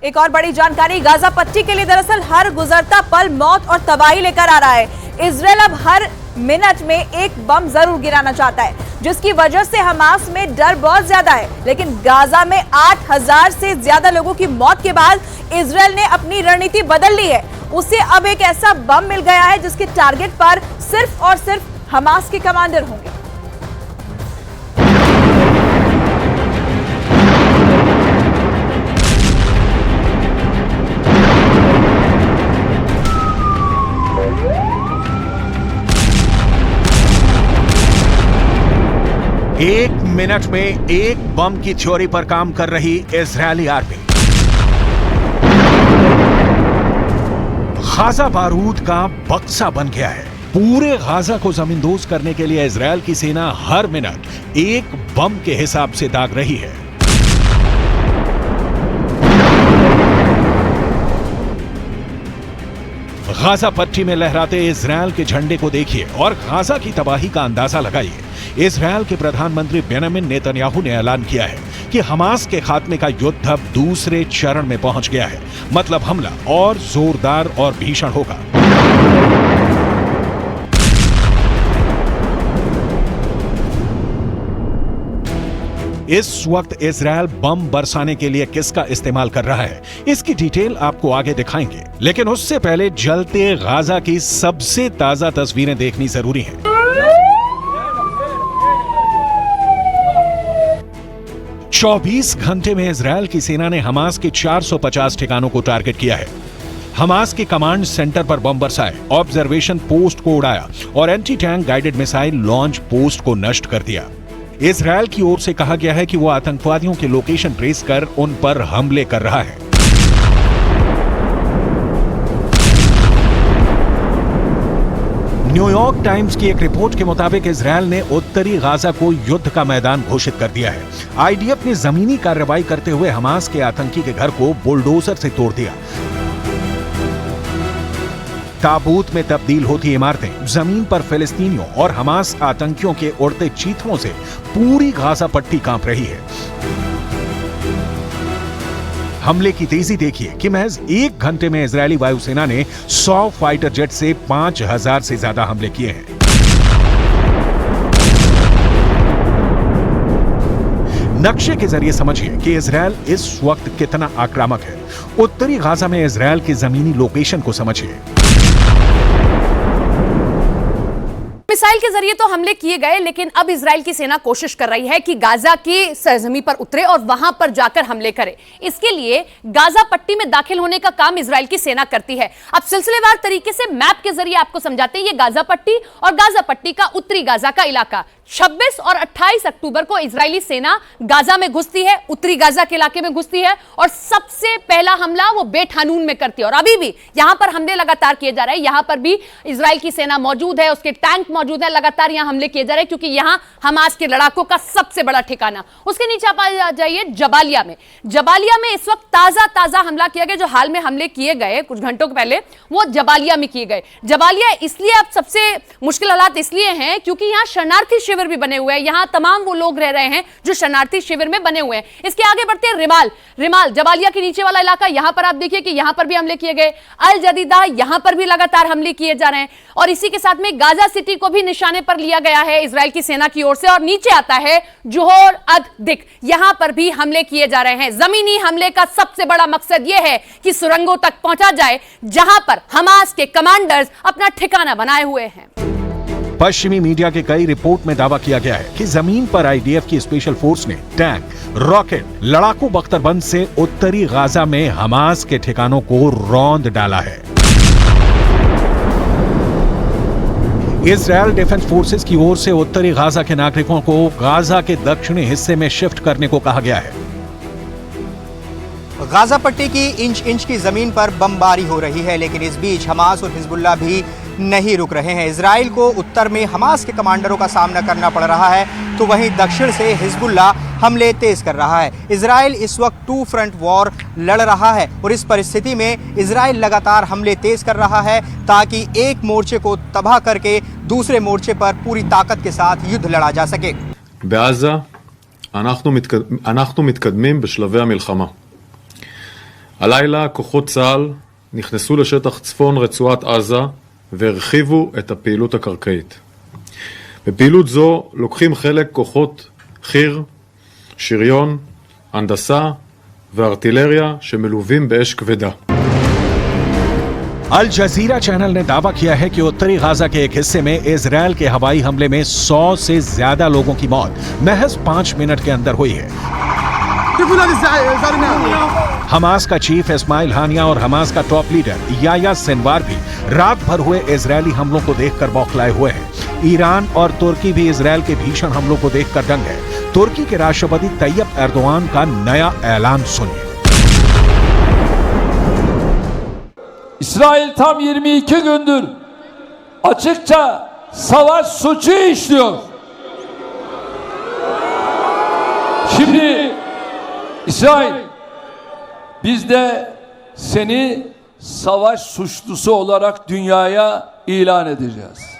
एक और बड़ी जानकारी गाजा पट्टी के लिए दरअसल हर गुजरता पल मौत और तबाही लेकर आ रहा है। इजराइल अब हर मिनट में एक बम जरूर गिराना चाहता है, जिसकी वजह से हमास में डर बहुत ज्यादा है। लेकिन गाजा में 8000 से ज्यादा लोगों की मौत के बाद इजराइल ने अपनी रणनीति बदल ली है। उसे अब एक ऐसा बम मिल गया है जिसके टारगेट पर सिर्फ और सिर्फ हमास के कमांडर होंगे। एक मिनट में एक बम की थ्योरी पर काम कर रही इजरायली आर्मी। गाजा बारूद का बक्सा बन गया है। पूरे गाजा को जमींदोज करने के लिए इजरायल की सेना हर मिनट एक बम के हिसाब से दाग रही है। गाजा पट्टी में लहराते इजरायल के झंडे को देखिए और गाजा की तबाही का अंदाजा लगाइए। इजरायल के प्रधानमंत्री बेंजामिन नेतन्याहू ने ऐलान किया है कि हमास के खात्मे का युद्ध अब दूसरे चरण में पहुंच गया है। मतलब हमला और जोरदार और भीषण होगा। इस वक्त इजरायल बम बरसाने के लिए किसका इस्तेमाल कर रहा है, इसकी डिटेल आपको आगे दिखाएंगे। लेकिन उससे पहले जलते गाजा की सबसे ताजा तस्वीरें देखनी जरूरी हैं। चौबीस घंटे में इजरायल की सेना ने हमास के 450 ठिकानों को टारगेट किया है। हमास के कमांड सेंटर पर बम बरसाए, ऑब्जर्वेशन पोस्ट को उड़ाया और anti tank guided missile launch post को नष्ट कर दिया। इजरायल की ओर से कहा गया है कि वो आतंकवादियों के लोकेशन ट्रेस कर उन पर हमले कर रहा है। न्यूयॉर्क टाइम्स की एक रिपोर्ट के मुताबिक इजरायल ने उत्तरी गाजा को युद्ध का मैदान घोषित कर दिया है। आईडीएफ ने जमीनी कार्रवाई करते हुए हमास के आतंकी के घर को बुलडोजर से तोड़ दिया। ताबूत में तब्दील होती इमारतें, जमीन पर फिलिस्तीनियों और हमास आतंकियों के उड़ते चीथड़ों से पूरी गाजा पट्टी कांप रही है। हमले की तेजी देखिए कि महज एक घंटे में इजरायली वायुसेना ने 100 फाइटर जेट से 5000 से ज्यादा हमले किए हैं। नक्शे के जरिए समझिए कि इजरायल इस वक्त कितना आक्रामक है। उत्तरी गाजा में इजरायल की जमीनी लोकेशन को समझिए। मिसाइल के जरिए तो हमले किए गए, लेकिन अब इजराइल की सेना कोशिश कर रही है कि गाजा की सरजमी पर उतरे और वहां पर जाकर हमले करे। इसके लिए गाजा पट्टी में दाखिल होने का काम इजराइल की सेना करती है। अब सिलसिलेवार तरीके से मैप के जरिए आपको समझाते हैं। ये गाजा पट्टी और गाजा पट्टी का उत्तरी गाजा का इलाका। 26 और 28 अक्टूबर को इजरायली सेना गाजा में घुसती है, उत्तरी गाजा के इलाके में घुसती है और सबसे पहला हमला वो बेट हानून में करती है। और अभी भी यहां पर हमले लगातार किए जा रहे हैं। यहां पर भी इजराइल की सेना मौजूद है, उसके टैंक मौजूद है, लगातार यहां हमले किए जा रहे हैं क्योंकि यहां हमास के लड़ाकों का सबसे बड़ा ठिकाना। उसके नीचे आप आ जाइए जबालिया में। जबालिया में इस वक्त ताजा हमला किया गया। जो हाल में हमले किए गए कुछ घंटों पहले, वो जबालिया में किए गए। जबालिया इसलिए अब सबसे मुश्किल हालात इसलिए हैं क्योंकि यहां शरणार्थी शिविर भी बने हुए हैं। यहां तमाम वो लोग रह रहे हैं जो शरणार्थी शिविर में बने हुए हैं। इसके आगे बढ़ते हैं रिमाल जबालिया के नीचे वाला इलाका। यहां पर आप देखिए कि यहां पर भी हमले किए गए। अल जदीदा, यहां पर भी लगातार हमले किए जा रहे हैं। और इसी के साथ में गाजा सिटी को भी निशाने पर लिया गया है इजराइल की सेना की ओर से। और नीचे आता है जोहर अद दिक, यहां पर भी हमले किए जा रहे हैं। जमीनी हमले का सबसे बड़ा मकसद यह है कि सुरंगों तक पहुंचा जाए जहां पर हमास के कमांडर्स अपना ठिकाना बनाए हुए हैं। पश्चिमी मीडिया के कई रिपोर्ट में दावा किया गया है कि जमीन पर आईडीएफ की स्पेशल फोर्स ने टैंक, रॉकेट, लड़ाकू बख्तरबंद से उत्तरी गाजा में हमास के ठिकानों को रौंद डाला है। इजरायल डिफेंस फोर्सेस की ओर से उत्तरी गाजा के नागरिकों को गाजा के दक्षिणी हिस्से में शिफ्ट करने को कहा गया है। गाजा पट्टी की इंच की जमीन पर बमबारी हो रही है, लेकिन इस बीच हमास और हिजबुल्लाह भी नहीं रुक रहे हैं। इजराइल को उत्तर में हमास के कमांडरों का सामना करना पड़ रहा है, तो वहीं दक्षिण से हिजबुल्लाह हमले तेज कर रहा है। इजराइल इस वक्त 2 फ्रंट वॉर लड़ रहा है और इस परिस्थिति में इजराइल लगातार हमले तेज कर रहा है ताकि एक मोर्चे को तबाह करके दूसरे मोर्चे पर पूरी ताकत के साथ युद्ध लड़ा जा सके। בעזה אנחנו מתקדמים בשלבי המלחמה. הלילה כוחות צה"ל נכנסו לשטח צפון רצועת עזה והרחיבו את הפעילות הקרקעית. בפעילות זו לוקחים חלק כוחות חי"ר, שריון, הנדסה וארטילריה שמלווים באש כבדה. अल जजीरा चैनल ने दावा किया है कि उत्तरी गाजा के एक हिस्से में इजरायल के हवाई हमले में 100 से ज्यादा लोगों की मौत महज 5 मिनट के अंदर हुई है। हमास का चीफ इस्माइल हानिया और हमास का टॉप लीडर याया सिनवार भी रात भर हुए इजरायली हमलों को देखकर बौखलाए हुए हैं। ईरान और तुर्की भी इजरायल के भीषण हमलों को देखकर दंग है। तुर्की के राष्ट्रपति तैयब एर्दोआन का नया ऐलान सुनिए। İsrail tam 22 gündür açıkça savaş suçu işliyor. Şimdi İsrail, biz de seni savaş suçlusu olarak dünyaya ilan edeceğiz.